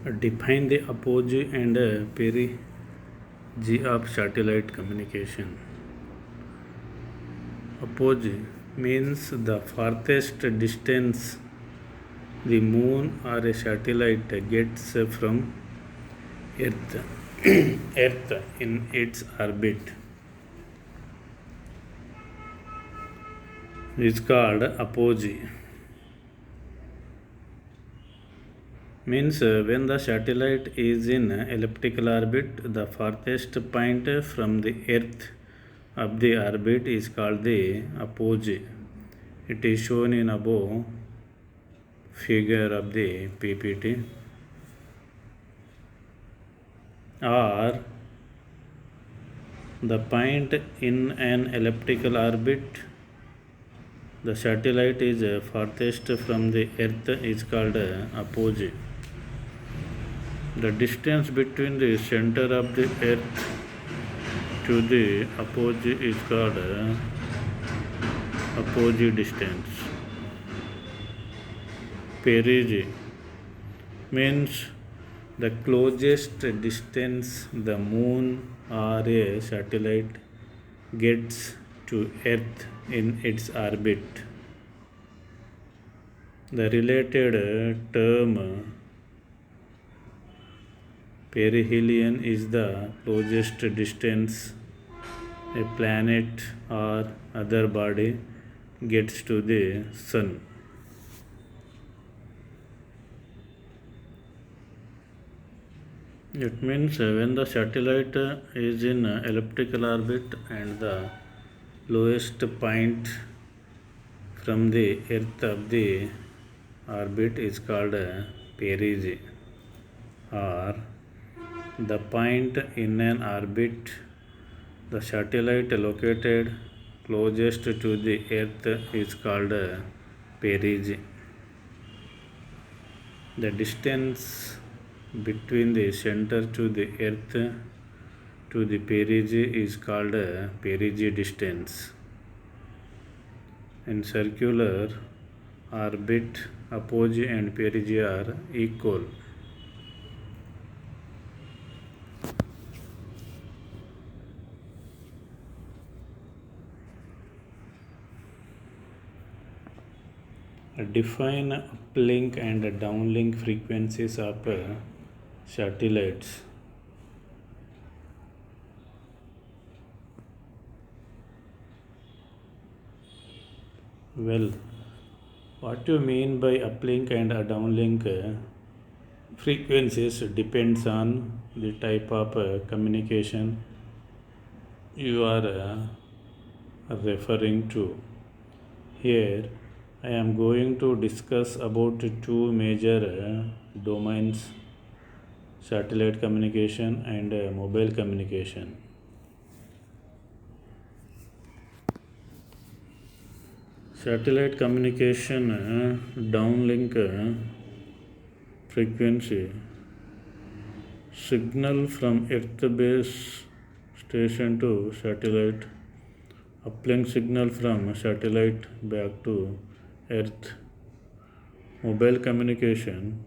Define the apogee and perigee of satellite communication. Apogee means the farthest distance the moon or a satellite gets from Earth, Earth in its orbit is called apogee. Means when the satellite is in elliptical orbit, the farthest point from the Earth of the orbit is called the apogee. It is shown in above figure of the PPT. Or the point in an elliptical orbit, the satellite is farthest from the Earth is called apogee. The distance between the center of the Earth to the apogee is called apogee distance. Perigee means the closest distance the moon or a satellite gets to Earth in its orbit. The related term perihelion is the closest distance a planet or other body gets to the sun. It means when the satellite is in elliptical orbit and the lowest point from the Earth of the orbit is called perigee, or the point in an orbit the satellite located closest to the Earth is called perigee. The distance between the center to the Earth to the perigee is called perigee distance. In circular orbit, apogee and perigee are equal. Define uplink and downlink frequencies of satellites. Well, what you mean by uplink and downlink frequencies depends on the type of communication you are referring to. Here, I am going to discuss about two major domains: satellite communication and mobile communication. Satellite communication downlink frequency signal from Earth base station to satellite, uplink signal from satellite back to Earth. Mobile communication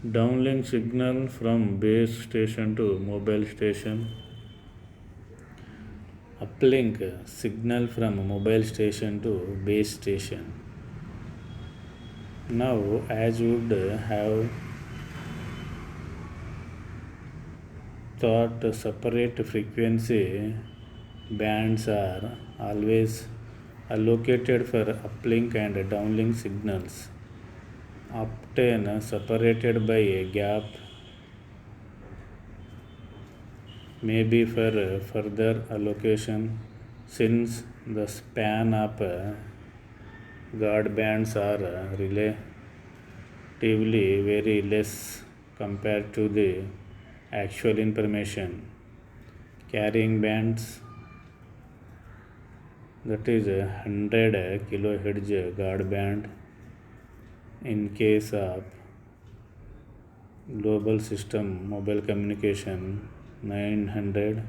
downlink signal from base station to mobile station, uplink signal from mobile station to base station. Now, as you would have thought, separate frequency bands are always allocated for uplink and downlink signals, often separated by a gap, maybe for further allocation, since the span of guard bands are relatively very less compared to the actual information carrying bands, that is 100 kilohertz guard band in case of global system mobile communication, 900,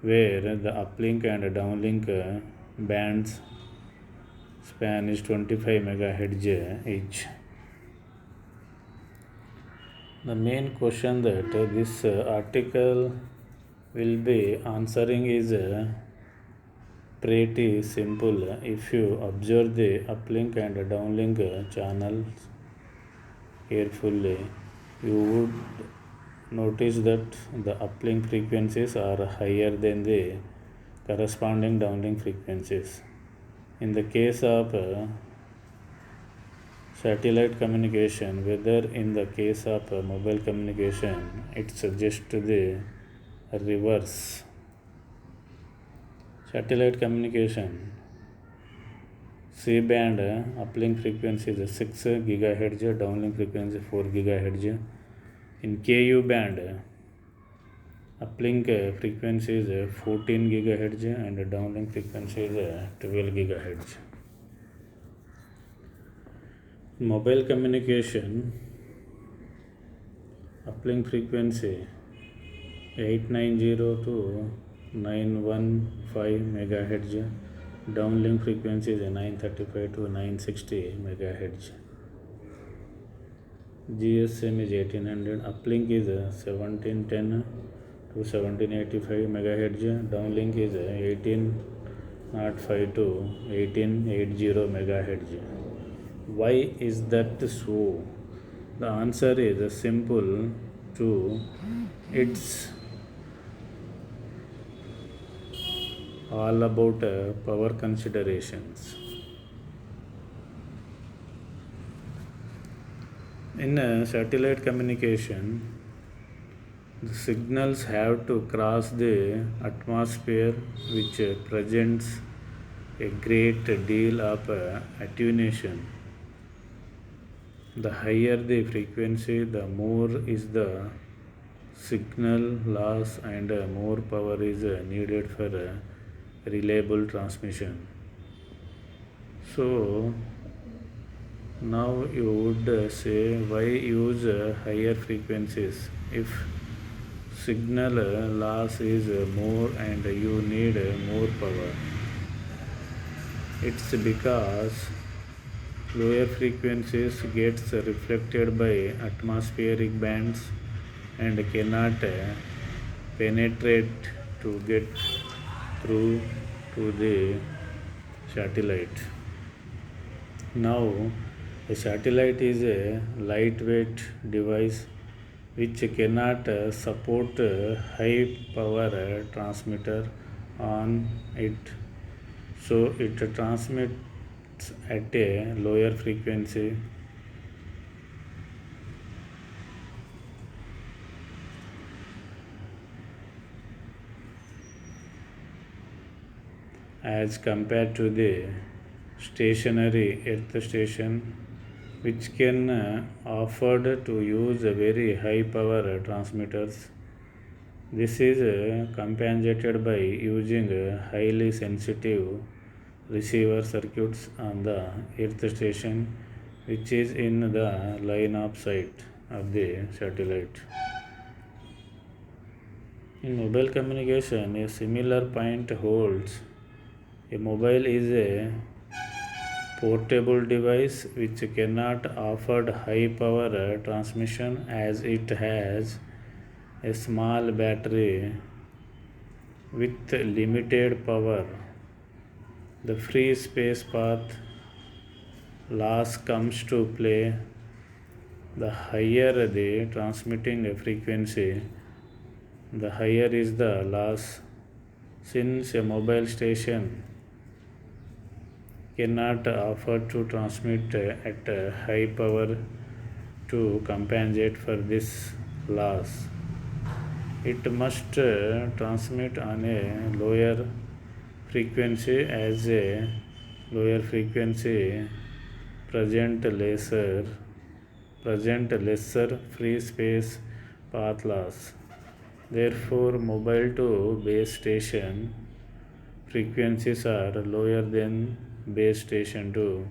where the uplink and downlink bands span is 25 megahertz each. The main question that this article will be answering is pretty simple. If you observe the uplink and downlink channels carefully, you would notice that the uplink frequencies are higher than the corresponding downlink frequencies. In the case of satellite communication, whether in the case of mobile communication, it suggests the reverse. Satellite communication C-band uplink frequency is 6 GHz, downlink frequency 4 GHz. In Ku band, uplink frequency is 14 GHz and downlink frequency is 12 GHz. Mobile communication uplink frequency 890 to 915 MHz, downlink frequency is 935 to 960 MHz. GSM is 1800, uplink is 1710 to 1785 MHz, downlink is 1805 to 1880 MHz. Why is that so? The answer is simple too. It's all about power considerations. In satellite communication, the signals have to cross the atmosphere, which presents a great deal of attenuation. The higher the frequency, the more is the signal loss and more power is needed for reliable transmission. So now you would say, why use higher frequencies if signal loss is more and you need more power? It's because lower frequencies gets reflected by atmospheric bands and cannot penetrate to get through to the satellite. Now, a satellite is a lightweight device which cannot support high power transmitter on it, so it transmits at a lower frequency. As compared to the stationary earth station, which can afford to use very high power transmitters. This is compensated by using highly sensitive receiver circuits on the earth station, which is in the line of sight of the satellite. In mobile communication, a similar point holds. A mobile is a portable device which cannot afford high power transmission as it has a small battery with limited power. The free space path loss comes to play. The higher the transmitting frequency, the higher is the loss. Since a mobile station cannot afford to transmit at high power to compensate for this loss, it must transmit on a lower frequency, as a lower frequency present lesser free space path loss. Therefore, mobile to base station frequencies are lower than base station to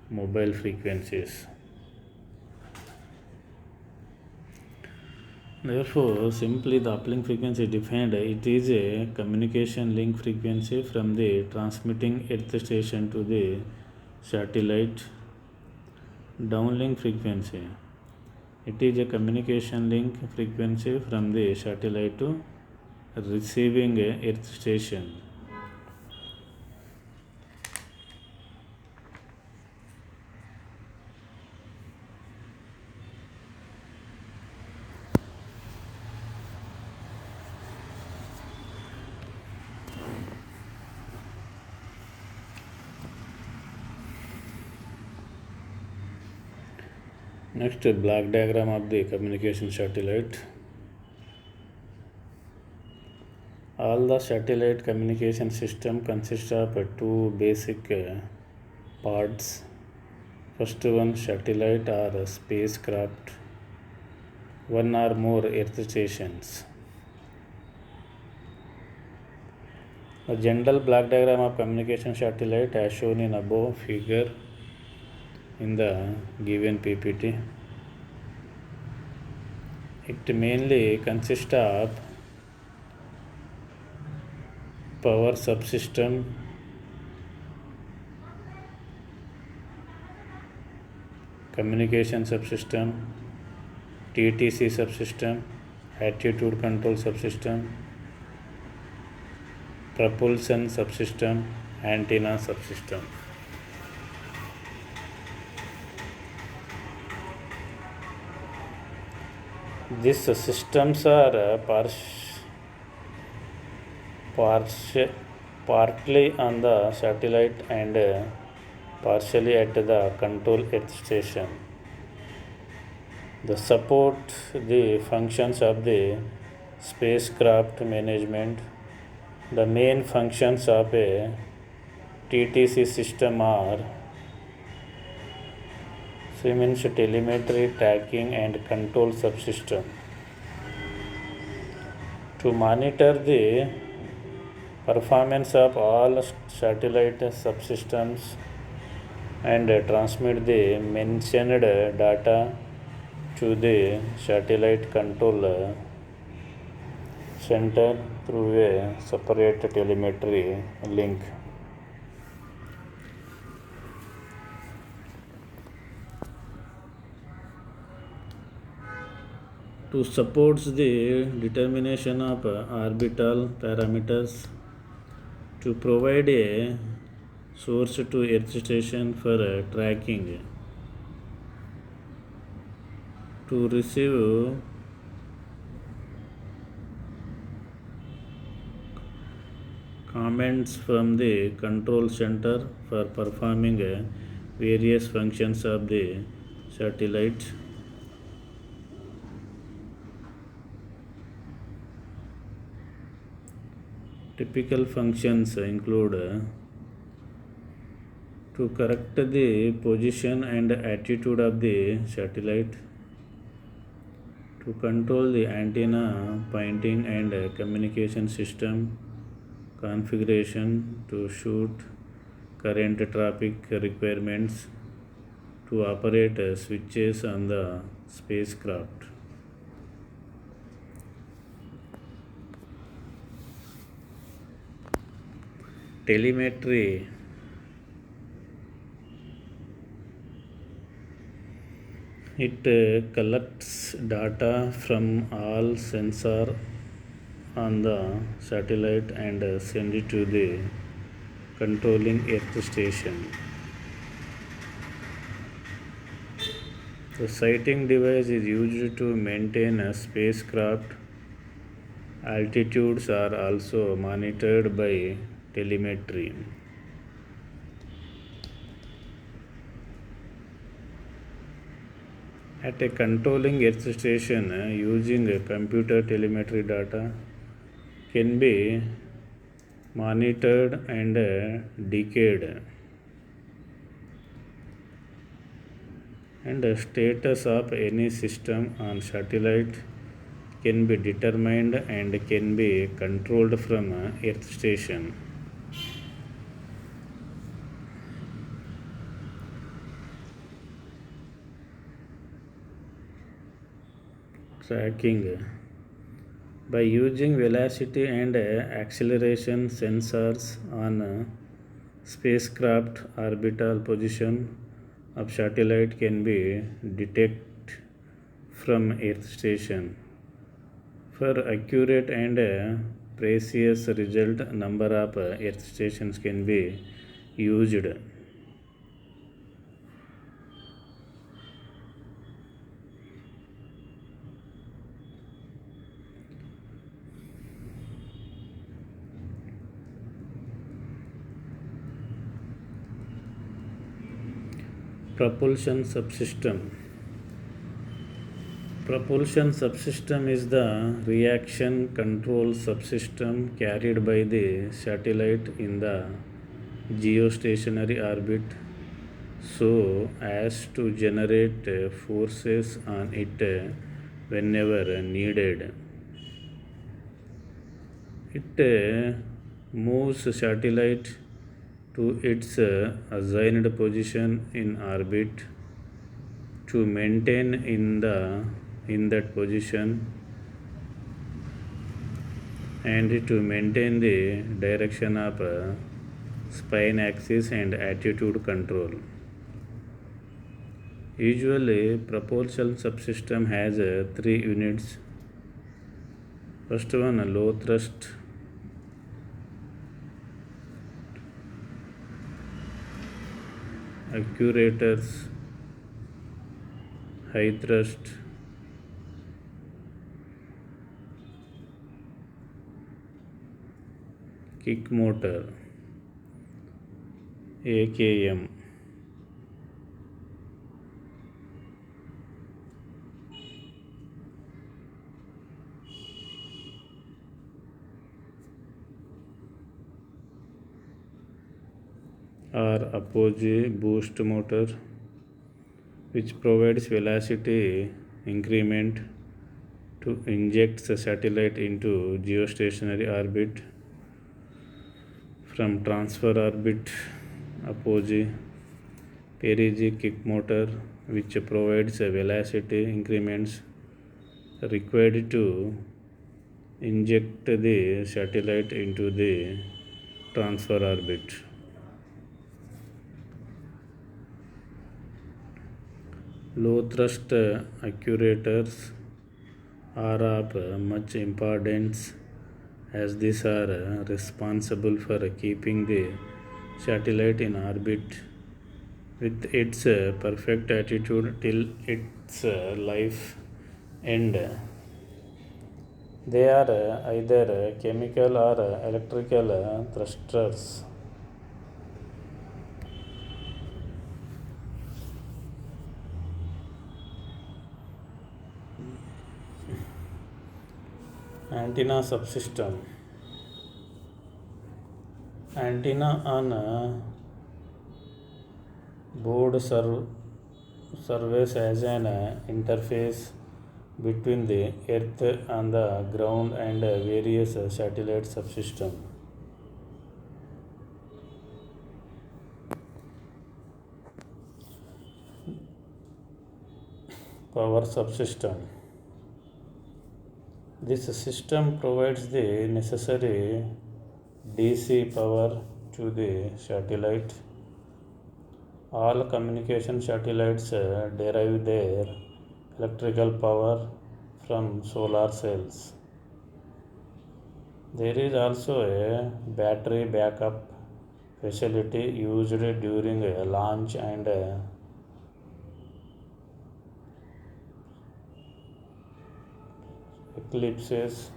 mobile frequencies. Therefore, simply the uplink frequency defined, it is a communication link frequency from the transmitting earth station to the satellite. Downlink frequency, It is a communication link frequency from the satellite to receiving Earth station. Next, block diagram of the communication satellite. All the satellite communication system consists of two basic parts. First one, satellite or spacecraft, one or more earth stations. The general block diagram of communication satellite as shown in above figure in the given PPT. It mainly consists of power subsystem, communication subsystem, TTC subsystem, attitude control subsystem, propulsion subsystem, antenna subsystem. These systems are partly on the satellite and partially at the control earth station. They support the functions of the spacecraft management. The main functions of a TTC system are Siemens telemetry, tracking and control subsystem. To monitor the performance of all satellite subsystems and transmit the mentioned data to the satellite control center through a separate telemetry link. To support the determination of orbital parameters, to provide a source to earth station for tracking, to receive commands from the control center for performing various functions of the satellite. Typical functions include to correct the position and attitude of the satellite, to control the antenna pointing and communication system configuration, to shoot current traffic requirements, to operate switches on the spacecraft. Telemetry. It collects data from all sensors on the satellite and send it to the controlling earth station. The sighting device is used to maintain a spacecraft. Altitudes are also monitored by telemetry. At a controlling earth station, using computer telemetry data can be monitored and decayed, and the status of any system on satellite can be determined and can be controlled from earth station. Tracking. By using velocity and acceleration sensors on spacecraft, orbital position of satellite can be detected from Earth station. For accurate and precise result, number of Earth stations can be used. Propulsion subsystem. Propulsion subsystem is the reaction control subsystem carried by the satellite in the geostationary orbit so as to generate forces on it whenever needed. It moves satellite to its assigned position in orbit to maintain in that position and to maintain the direction of spine axis and attitude control. Usually, propulsion subsystem has three units. First one, low thrust actuators, high thrust kick motor, AKM. Or apogee boost motor, which provides velocity increment to inject the satellite into geostationary orbit from transfer orbit. Apogee perigee kick motor, which provides velocity increments required to inject the satellite into the transfer orbit. Low thrust actuators are of much importance as these are responsible for keeping the satellite in orbit with its perfect attitude till its life end. They are either chemical or electrical thrusters. Antenna subsystem. Antenna on board serves as an interface between the earth and the ground and various satellite subsystems. Power subsystem. This system provides the necessary DC power to the satellite. All communication satellites derive their electrical power from solar cells. There is also a battery backup facility used during launch and eclipses.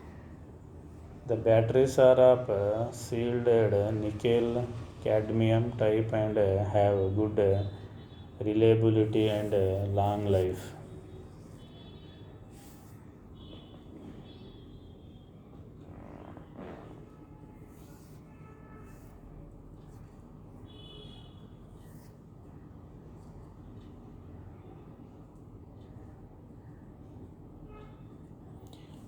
The batteries are of sealed nickel cadmium type and have good reliability and long life.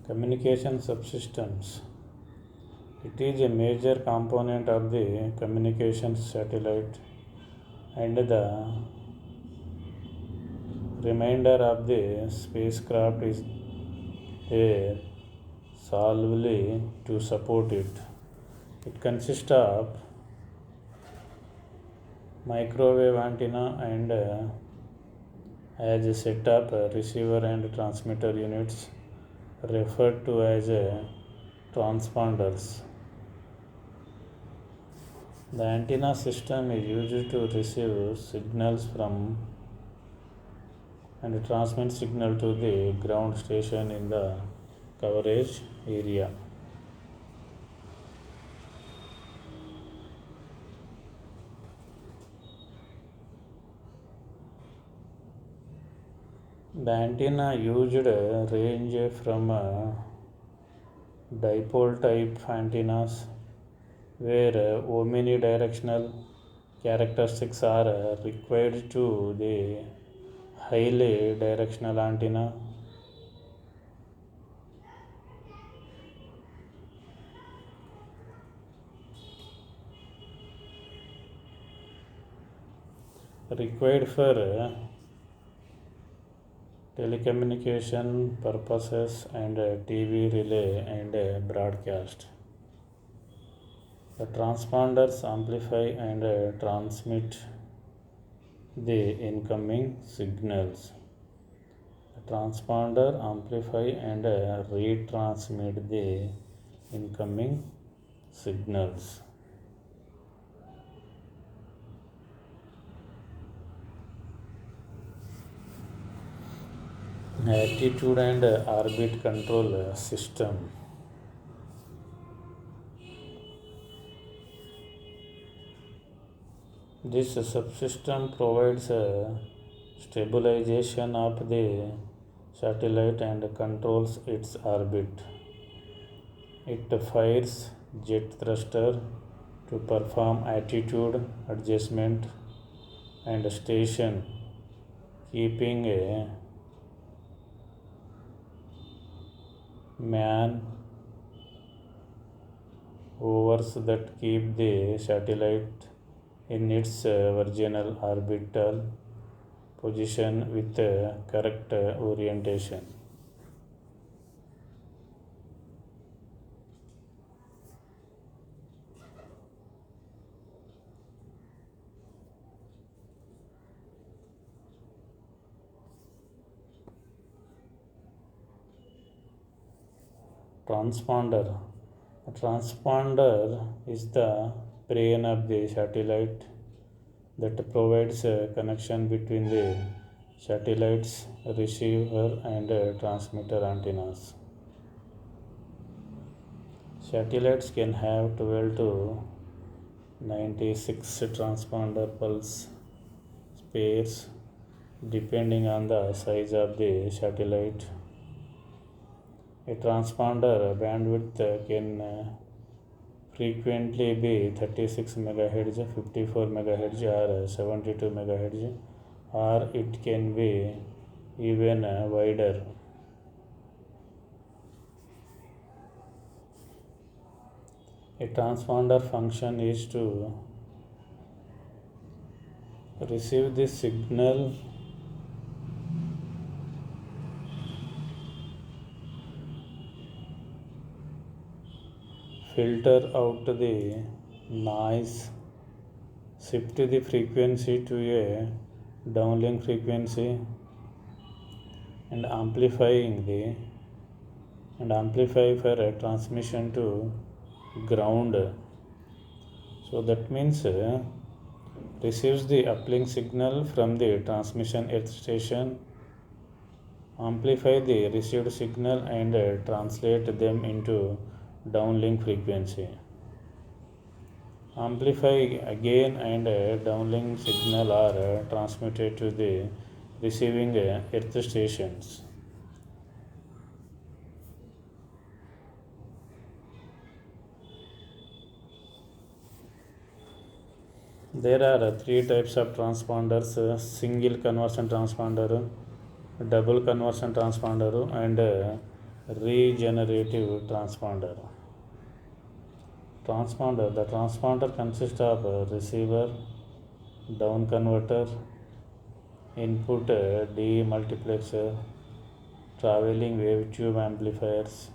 Communication subsystems. It is a major component of the communications satellite and the remainder of the spacecraft is there solely to support it. It consists of microwave antenna and as a setup, receiver and transmitter units referred to as transponders. The antenna system is used to receive signals from and transmit signal to the ground station in the coverage area. The antenna used range from dipole type antennas where omnidirectional characteristics are required to the highly directional antenna required for telecommunication purposes and TV relay and broadcast. The transponders amplify and transmit the incoming signals. The transponder amplify and retransmit the incoming signals. Attitude and orbit control system. This subsystem provides stabilization of the satellite and controls its orbit. It fires jet thruster to perform attitude adjustment and station, keeping a man overs that keep the satellite in its virginal orbital position with correct orientation. Transponder. A transponder is the brain of the satellite that provides a connection between the satellite's receiver and transmitter antennas. Satellites can have 12 to 96 transponder pulse pairs depending on the size of the satellite. A transponder bandwidth can frequently be 36 MHz, 54 MHz, or 72 MHz, or it can be even wider. A transponder function is to receive the signal filter out the noise, shift the frequency to a downlink frequency, and amplify for a transmission to ground. So that means receives the uplink signal from the transmission earth station, amplify the received signal and translate them into downlink frequency. Amplify again and downlink signal are transmitted to the receiving earth stations. There are three types of transponders: single conversion transponder, double conversion transponder, and regenerative transponder. The transponder consists of a receiver, down converter, input demultiplexer, traveling wave tube amplifiers,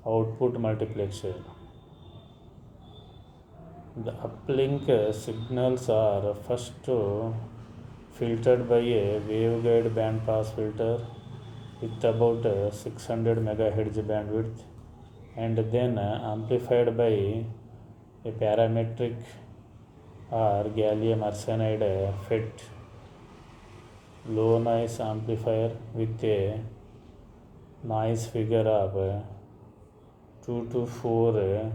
output multiplexer. The uplink signals are first filtered by a waveguide band pass filter with about 600 MHz bandwidth, and then amplified by a parametric or gallium arsenide FET low noise amplifier with a noise figure of 2 to 4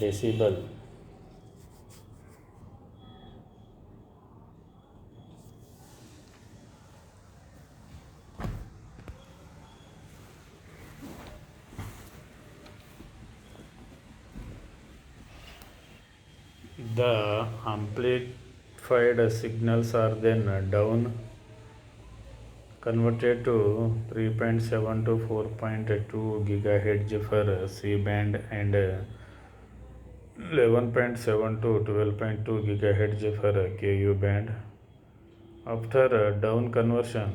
decibel. The amplified signals are then down converted to 3.7 to 4.2 GHz for C band and 11.7 to 12.2 GHz for Ku band. After down conversion,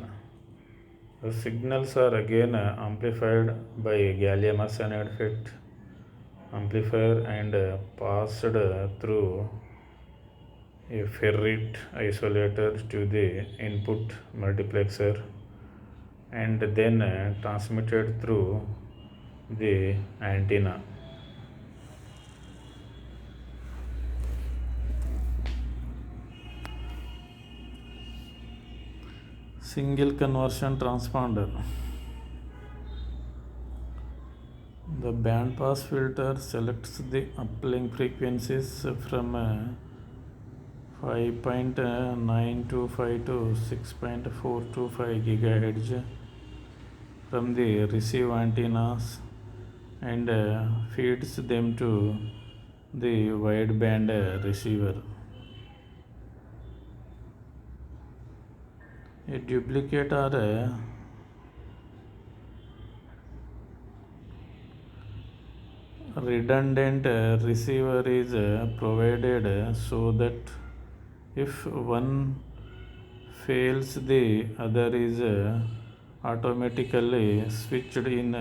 the signals are again amplified by gallium arsenide FET amplifier and passed through a ferrite isolator to the input multiplexer and then transmitted through the antenna. Single conversion transponder. The band pass filter selects the uplink frequencies from 5.925 to 6.425 GHz from the receive antennas and feeds them to the wideband receiver. A duplicate or redundant receiver is provided so that if one fails, the other is automatically switched in.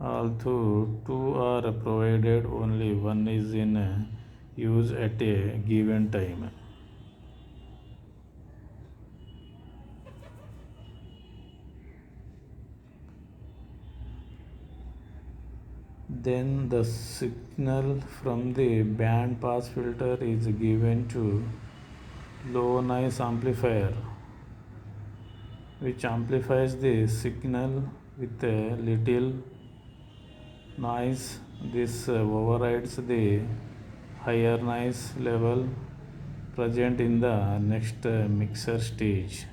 Although two are provided, only one is in use at a given time. Then the signal from the band pass filter is given to low noise amplifier, which amplifies the signal with a little noise. This overrides the higher noise level present in the next mixer stage.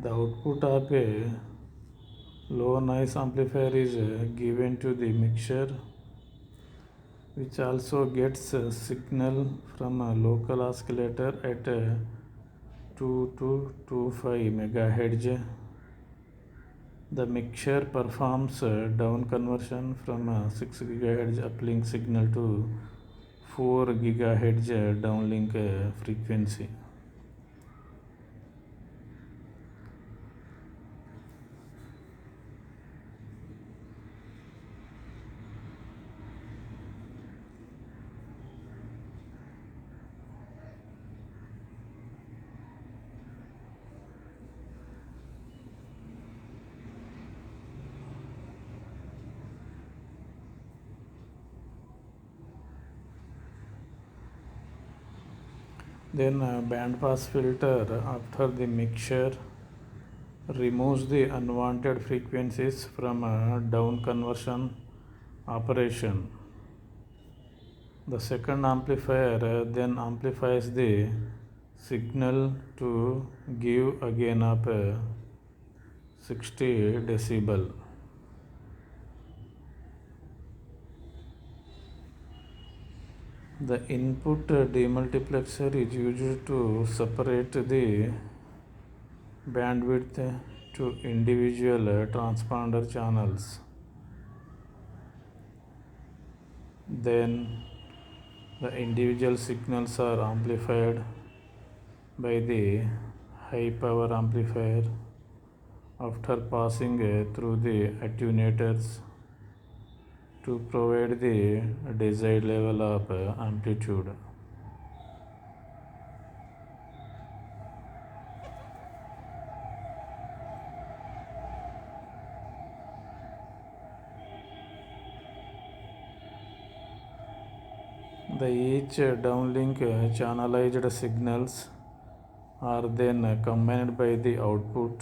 The output of a low noise amplifier is given to the mixer, which also gets a signal from a local oscillator at 2 to 25 MHz. The mixer performs down conversion from 6 GHz uplink signal to 4 GHz downlink frequency. Then band pass filter, after the mixture, removes the unwanted frequencies from down conversion operation. The second amplifier then amplifies the signal to give a gain of 60 decibel. The input demultiplexer is used to separate the bandwidth to individual transponder channels. Then the individual signals are amplified by the high power amplifier after passing through the attenuators to provide the desired level of amplitude. The each downlink channelized signals are then combined by the output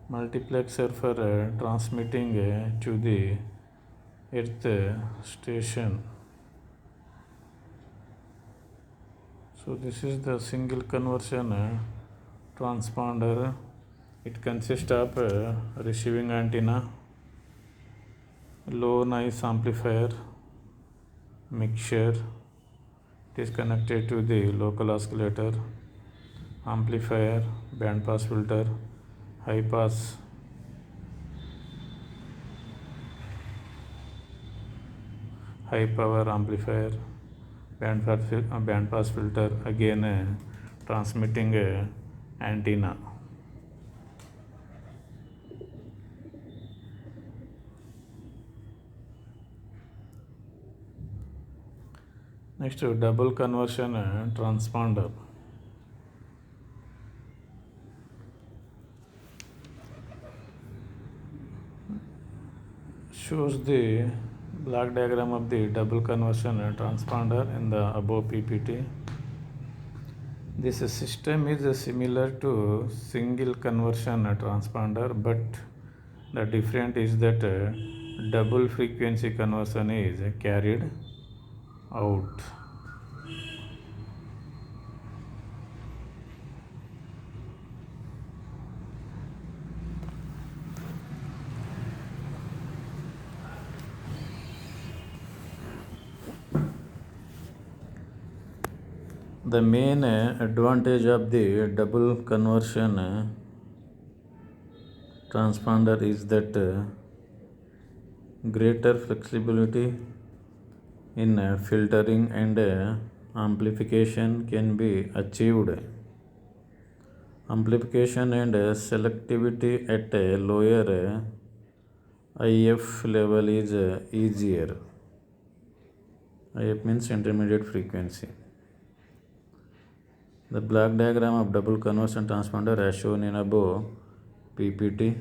multiplexer for transmitting to the earth station. So this is the single conversion transponder. It consists of receiving antenna, low noise amplifier, mixture. It is connected to the local oscillator, amplifier, band pass filter, high pass, high power amplifier, band pass filter, again transmitting antenna. Next, double conversion transponder. Shows the block diagram of the double conversion transponder in the above PPT. This system is similar to single conversion transponder, but the difference is that double frequency conversion is carried out. The main advantage of the double conversion transponder is that greater flexibility in filtering and amplification can be achieved. Amplification and selectivity at a lower IF level is easier. IF means intermediate frequency. The block diagram of double conversion transponder as shown in above PPT.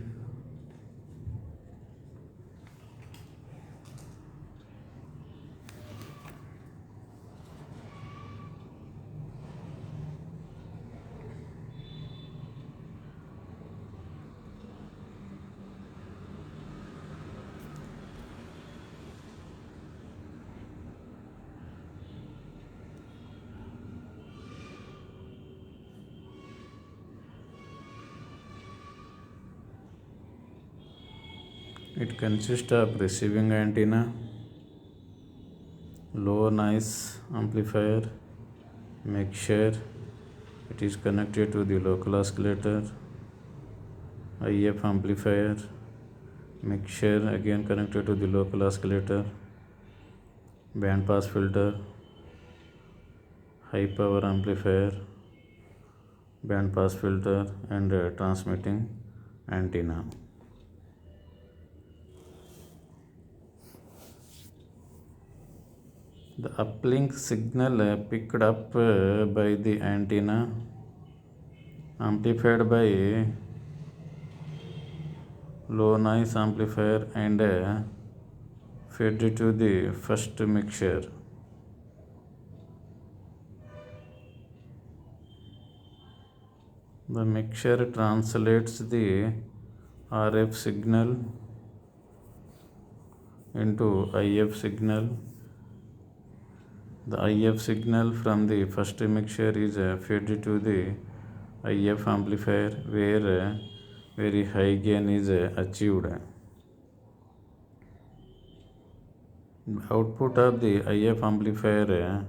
It consists of receiving antenna, low noise amplifier, mixture. It is connected to the local oscillator, IF amplifier, mixture again connected to the local oscillator, band pass filter, high power amplifier, band pass filter, and transmitting antenna. The uplink signal picked up by the antenna, amplified by low noise amplifier and fed to the first mixture. The mixture translates the RF signal into IF signal. The IF signal from the first mixture is fed to the IF amplifier where very high gain is achieved. Output of the IF amplifier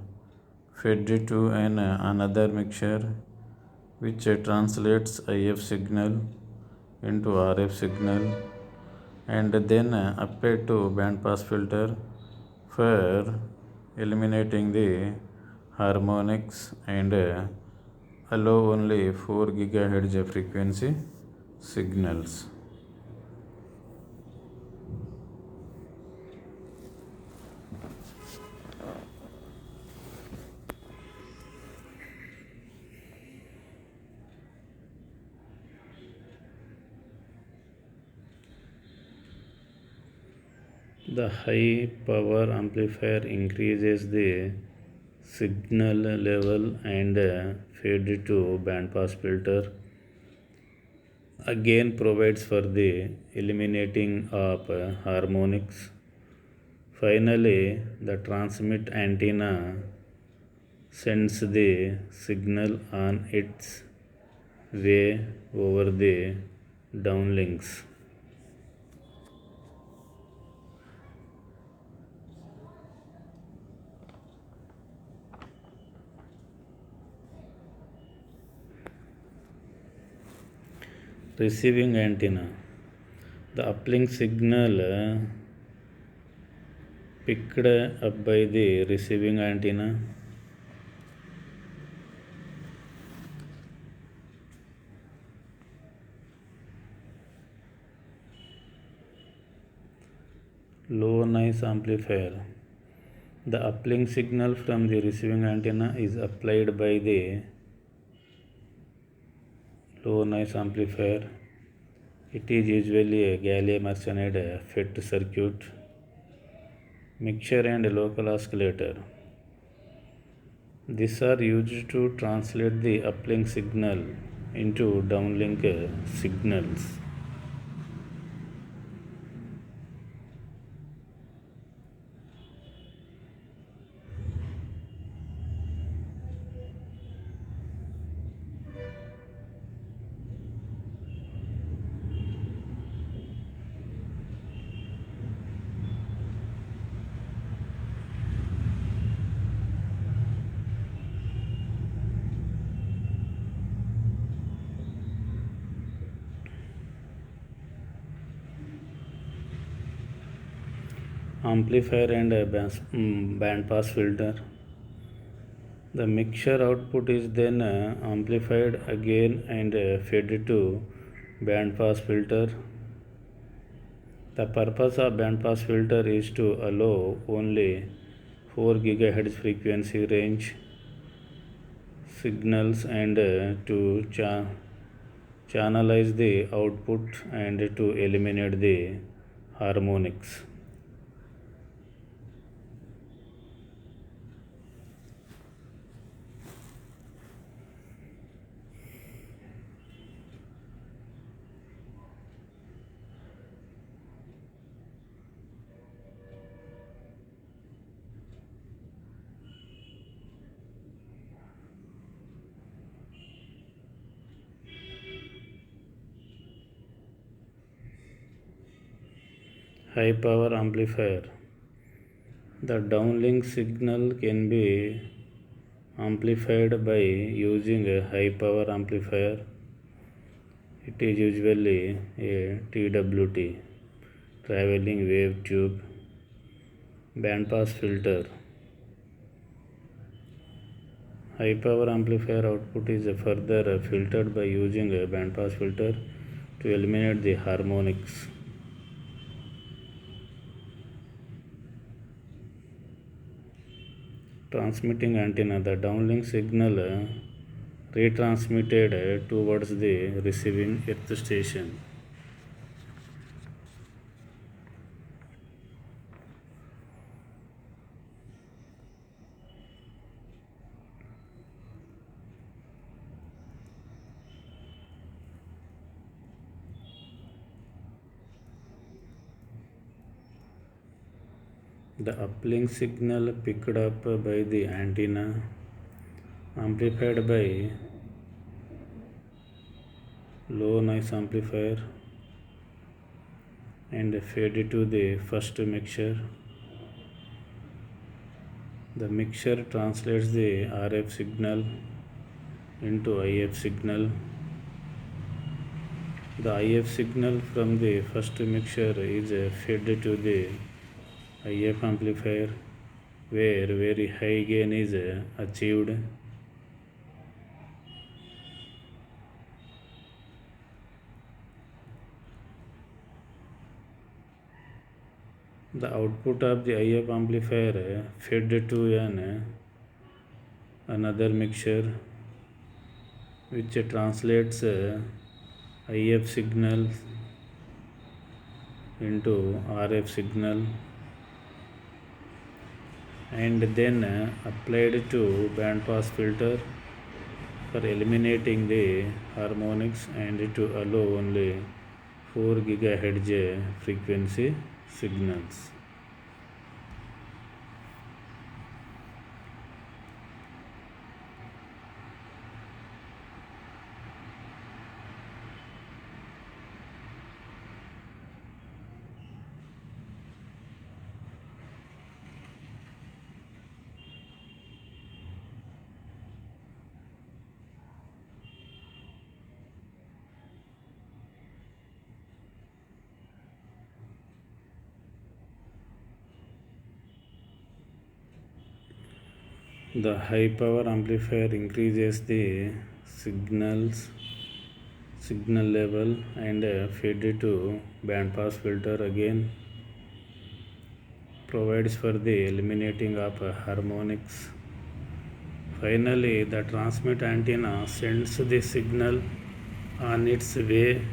fed to another mixture which translates IF signal into RF signal and then applied to band pass filter for eliminating the harmonics and allow only 4 GHz frequency signals. The high power amplifier increases the signal level and fade to bandpass filter. Again provides for the eliminating of harmonics. Finally, the transmit antenna sends the signal on its way over the downlinks. Receiving antenna. The uplink signal picked up by the receiving antenna low noise amplifier. The uplink signal from the receiving antenna is applied by the low noise amplifier. It is usually a gallium arsenide FET circuit, mixture and local oscillator. These are used to translate the uplink signal into downlink signals. Amplifier and band pass filter. The mixture output is then amplified again and fed to band pass filter. The purpose of band pass filter is to allow only 4 GHz frequency range signals and to channelize the output and to eliminate the harmonics. High power amplifier. The downlink signal can be amplified by using a high power amplifier. It is usually a TWT, traveling wave tube, bandpass filter. High power amplifier output is further filtered by using a bandpass filter to eliminate the harmonics. Transmitting antenna. The downlink signal retransmitted towards the receiving earth station. The uplink signal picked up by the antenna, amplified by low noise amplifier and fed to the first mixture. The mixture translates the RF signal into IF signal. The IF signal from the first mixture is fed to the IF amplifier where very high gain is achieved. The output of the IF amplifier fed to another mixture which translates IF signal into RF signal and then applied to band pass filter for eliminating the harmonics and to allow only 4 GHz frequency signals. The high power amplifier increases the signal level and fed to band pass filter again provides for the eliminating of harmonics. Finally, the transmit antenna sends the signal on its way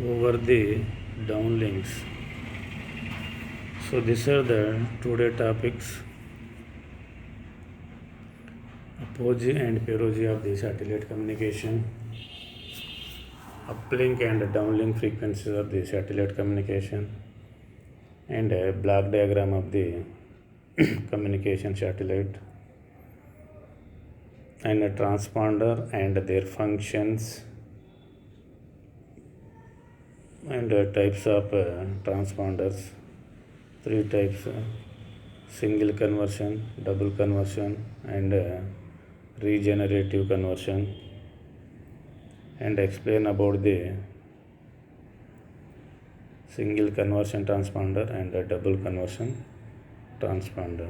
over the downlinks. So these are the today topics. Apogee and perigee of the satellite communication, uplink and downlink frequencies of the satellite communication, and a block diagram of the communication satellite, and a transponder and their functions, and types of transponders, three types: single conversion, double conversion, and regenerative conversion, and explain about the single conversion transponder and a double conversion transponder.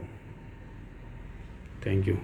Thank you.